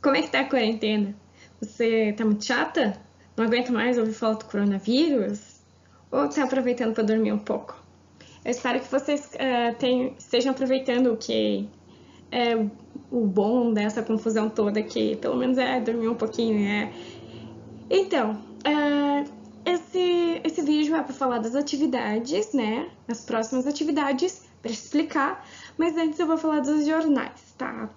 Como é que tá a quarentena? Você tá muito chata? Não aguenta mais ouvir falar do coronavírus? Ou tá aproveitando para dormir um pouco? Eu espero que vocês estejam aproveitando o que é o bom dessa confusão toda, que pelo menos é dormir um pouquinho, né? Então, esse vídeo é para falar das atividades, né? As próximas atividades, para explicar, mas antes eu vou falar dos jornais, tá?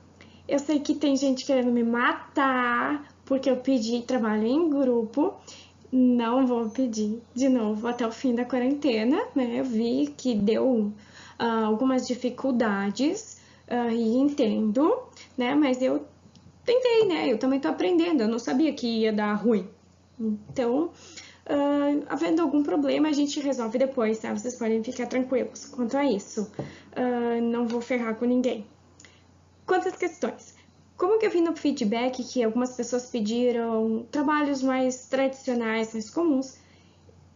Eu sei que tem gente querendo me matar porque eu pedi trabalho em grupo. Não vou pedir de novo até o fim da quarentena, né? Eu vi que deu algumas dificuldades e entendo, né? Mas eu tentei, né? Eu também tô aprendendo, eu não sabia que ia dar ruim. Então, havendo algum problema, a gente resolve depois, tá? Vocês podem ficar tranquilos quanto a isso. Não vou ferrar com ninguém. Quantas questões? Como que eu vi no feedback que algumas pessoas pediram trabalhos mais tradicionais, mais comuns,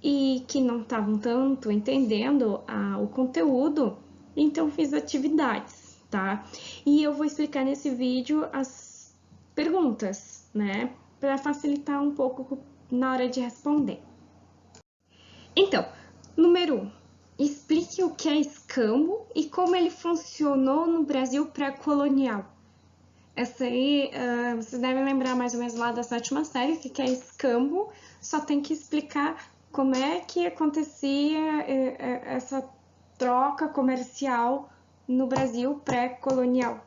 e que não estavam tanto entendendo o conteúdo, então fiz atividades, tá? E eu vou explicar nesse vídeo as perguntas, né? Para facilitar um pouco na hora de responder. Então, número 1. Explique o que é escambo e como ele funcionou no Brasil pré-colonial. Essa aí, vocês devem lembrar mais ou menos lá da 7ª série, o que é escambo, só tem que explicar como é que acontecia essa troca comercial no Brasil pré-colonial,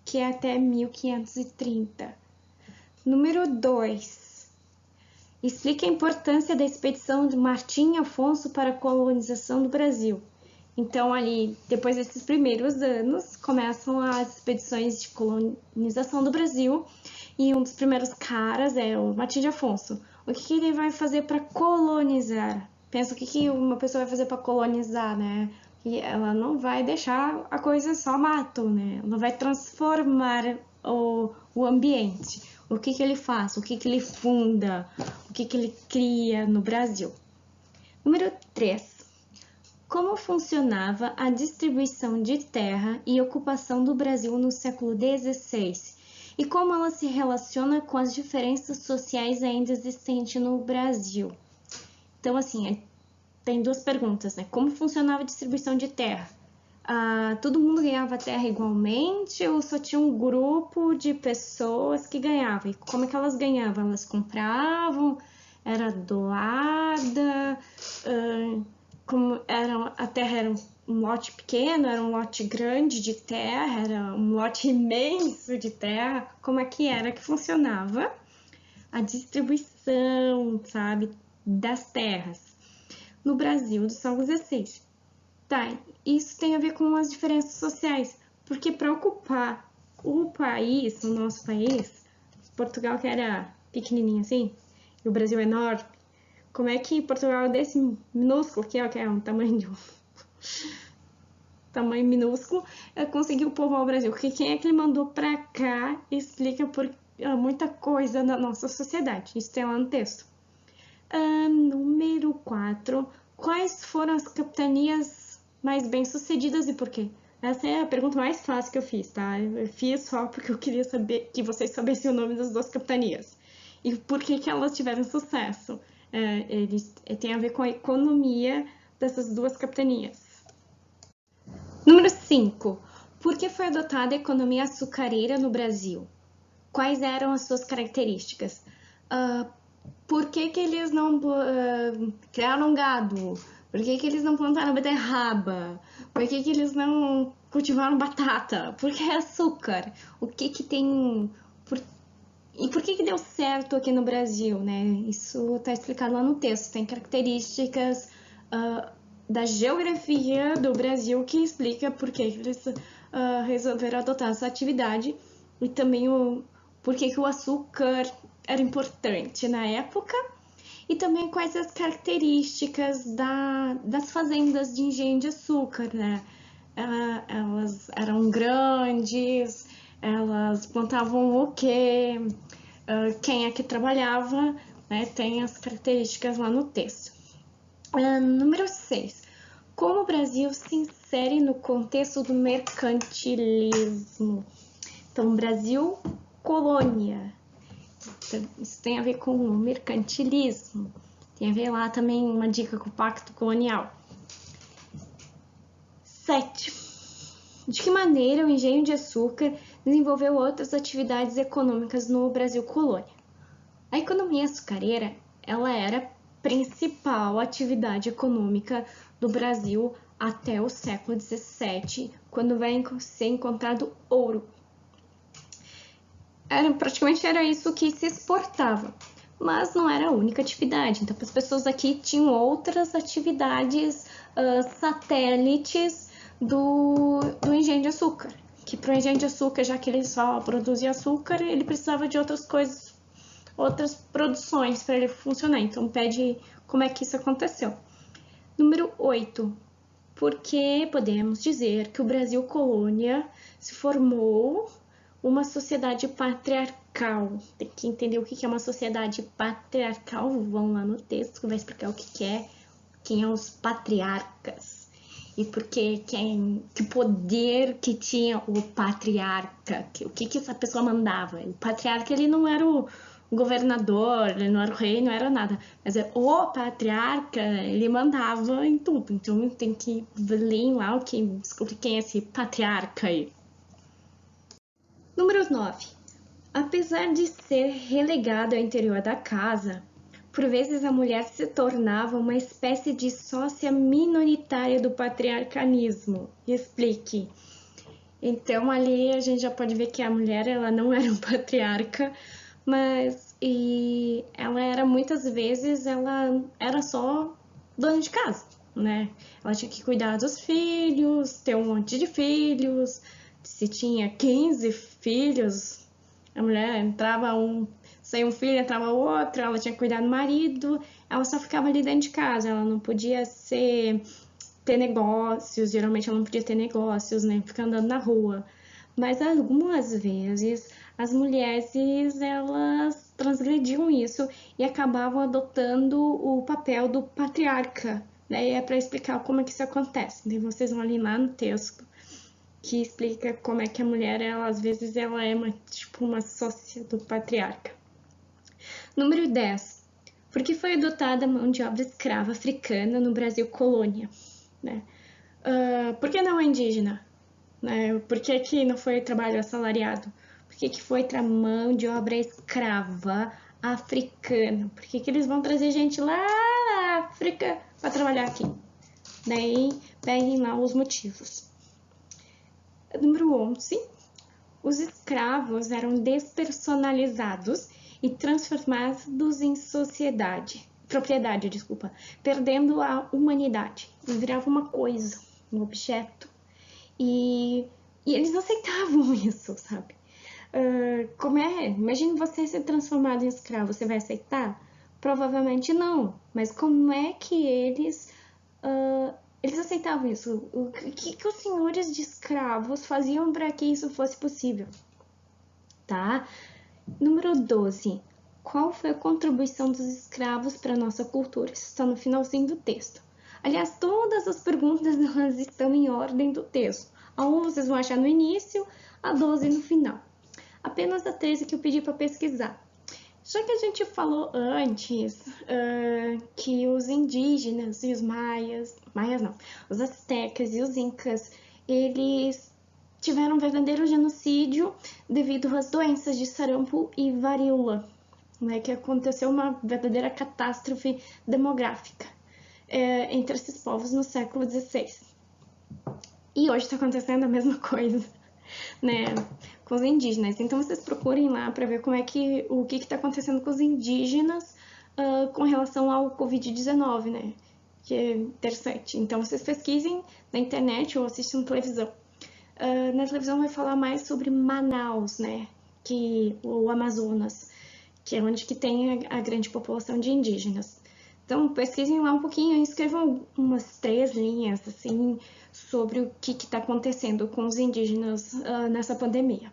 que é até 1530. Número 2. Explique a importância da expedição de Martim Afonso para a colonização do Brasil. Então, ali, depois desses primeiros anos, começam as expedições de colonização do Brasil, e um dos primeiros caras é o Martim de Afonso. O que ele vai fazer para colonizar? Pensa o que uma pessoa vai fazer para colonizar, né? Que ela não vai deixar a coisa só mato, né? Ela vai transformar o ambiente. O que ele faz? O que ele funda? O que ele cria no Brasil? Número 3. Como funcionava a distribuição de terra e ocupação do Brasil no século XVI e como ela se relaciona com as diferenças sociais ainda existentes no Brasil? Então, assim, tem duas perguntas, né? Como funcionava a distribuição de terra? Todo mundo ganhava terra igualmente ou só tinha um grupo de pessoas que ganhavam? E como é que elas ganhavam? Elas compravam? Era doada? Como a terra era um lote pequeno, era um lote grande de terra, era um lote imenso de terra? Como é que era que funcionava a distribuição, sabe, das terras no Brasil do século XVI? Tá, isso tem a ver com as diferenças sociais, porque para ocupar o país, o nosso país, Portugal que era pequenininho assim, e o Brasil enorme, como é que Portugal desse minúsculo, que é um tamanho minúsculo, conseguiu povoar o Brasil? Porque quem é que ele mandou para cá explica por muita coisa na nossa sociedade. Isso tem lá no texto. Número 4. Quais foram as capitanias mais bem-sucedidas e por quê? Essa é a pergunta mais fácil que eu fiz, tá? Eu fiz só porque eu queria saber que vocês soubessem o nome das duas capitanias. E por que elas tiveram sucesso? Tem a ver com a economia dessas duas capitanias. Número 5. Por que foi adotada a economia açucareira no Brasil? Quais eram as suas características? Por que eles não criaram gado? Por que eles não plantaram beterraba? Por que eles não cultivaram batata? Por que açúcar? O que tem... E por que deu certo aqui no Brasil, né? Isso está explicado lá no texto. Tem características da geografia do Brasil que explica por que eles resolveram adotar essa atividade e também por que o açúcar era importante na época e também quais as características das fazendas de engenho de açúcar, né? Elas eram grandes, elas plantavam o quê? Quem é que trabalhava, né? Tem as características lá no texto. Número 6. Como o Brasil se insere no contexto do mercantilismo? Então, o Brasil colônia. Isso tem a ver com o mercantilismo. Tem a ver lá também uma dica com o pacto colonial. 7. De que maneira o engenho de açúcar desenvolveu outras atividades econômicas no Brasil colônia? A economia açucareira, ela era a principal atividade econômica do Brasil até o século XVII, quando vai ser encontrado ouro. Praticamente era isso que se exportava, mas não era a única atividade. Então, as pessoas aqui tinham outras atividades satélites do engenho de açúcar. Que para o engenho de açúcar, já que ele só produzia açúcar, ele precisava de outras coisas, outras produções para ele funcionar. Então, pede como é que isso aconteceu. Número 8. Por que podemos dizer que o Brasil colônia se formou uma sociedade patriarcal? Tem que entender o que é uma sociedade patriarcal. Vão lá no texto que vai explicar o que é, quem são os patriarcas e por que poder que tinha o patriarca, o que essa pessoa mandava. O patriarca, ele não era o governador, ele não era o rei, não era nada, mas o patriarca, ele mandava em tudo. Então tem que ler lá descobrir quem é esse patriarca aí. Número 9. Apesar de ser relegado ao interior da casa, por vezes a mulher se tornava uma espécie de sócia minoritária do patriarcalismo. Explique. Então ali a gente já pode ver que a mulher, ela não era um patriarca, mas ela era muitas vezes, ela era só dona de casa, né? Ela tinha que cuidar dos filhos, ter um monte de filhos. Se tinha 15 filhos, a mulher entrava saía um filho, entrava outro, ela tinha que cuidar do marido, ela só ficava ali dentro de casa, ela não podia ter negócios, geralmente ela não podia ter negócios, né? Ficar andando na rua. Mas algumas vezes as mulheres, elas transgrediam isso e acabavam adotando o papel do patriarca. Daí é para explicar como é que isso acontece. Então vocês vão ali lá no texto que explica como é que a mulher, ela, às vezes, ela é uma sócia do patriarca. Número 10. Por que foi adotada a mão de obra escrava africana no Brasil colônia? Né? Por que não a indígena? Né? Por que que não foi trabalho assalariado? Por que que foi mão de obra escrava africana? Por que que eles vão trazer gente lá da África para trabalhar aqui? Daí, peguem lá os motivos. Número 11. Os escravos eram despersonalizados e transformados em propriedade, perdendo a humanidade. Eles viravam uma coisa, um objeto. E eles aceitavam isso, sabe? Imagine você ser transformado em escravo, você vai aceitar? Provavelmente não, mas como é que eles aceitavam isso? O que os senhores de escravos faziam para que isso fosse possível? Tá? Número 12. Qual foi a contribuição dos escravos para a nossa cultura? Isso está no finalzinho do texto. Aliás, todas as perguntas elas estão em ordem do texto. A 1 vocês vão achar no início, a 12 no final. Apenas a 13 que eu pedi para pesquisar. Já que a gente falou antes que os indígenas e os maias não, os astecas e os incas, eles tiveram um verdadeiro genocídio devido às doenças de sarampo e varíola, né, que aconteceu uma verdadeira catástrofe demográfica entre esses povos no século XVI. E hoje está acontecendo a mesma coisa, né, com os indígenas. Então vocês procurem lá para ver o que está acontecendo com os indígenas com relação ao Covid-19, né, que é interessante. Então vocês pesquisem na internet ou assistam na televisão. Na televisão vai falar mais sobre Manaus, né, o Amazonas, que é onde que tem a grande população de indígenas. Então pesquisem lá um pouquinho e escrevam umas 3 linhas assim sobre o que está acontecendo com os indígenas nessa pandemia.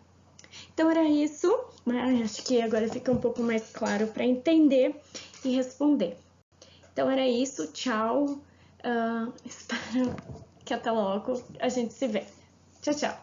Então era isso, mas acho que agora fica um pouco mais claro para entender e responder. Então era isso, tchau, espero que até logo a gente se vê. Tchau, tchau!